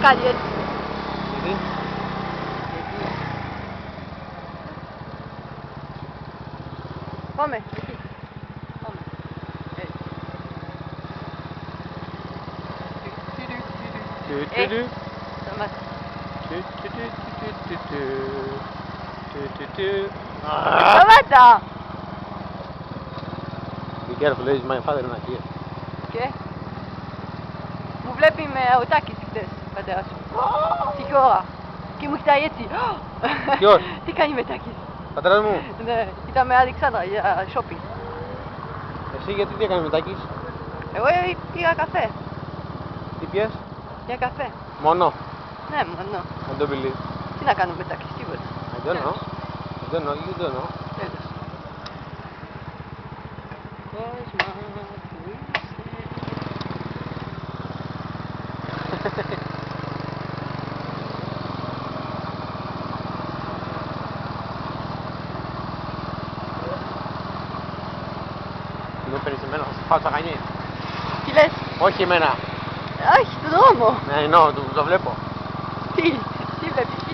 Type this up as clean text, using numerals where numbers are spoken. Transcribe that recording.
κάνει έτσι. Γιατί? Πάμε, εκεί. Πάμε. Έτσι. Σταμάτα. Σταμάτα! Be careful, is my father not here. Και μου βλέπει με αωτάκι χτες, πατέρα σου. Τι ώρα. Και μου κοιτάει έτσι. Ποιος? Τι κάνει μετάκης. Πατέρας μου, Ναι, ήταν με Αλεξάνδρα για shopping. εσύ γιατί τι έκανες Μετάκης? Εγώ πήγα καφέ. Τι πιες? Για καφέ. Μόνο? Ναι, μόνο. I don't believe. Τι να κάνω μετάκης, τίποτα. I don't know. I don't know, you don't know. Τέλος. Μου παίρνεις εμένα, θα σε φάω τσαγανί. Τι λες. Όχι εμένα. Όχι, στον δρόμο. Ναι, το βλέπω. Τι βλέπεις.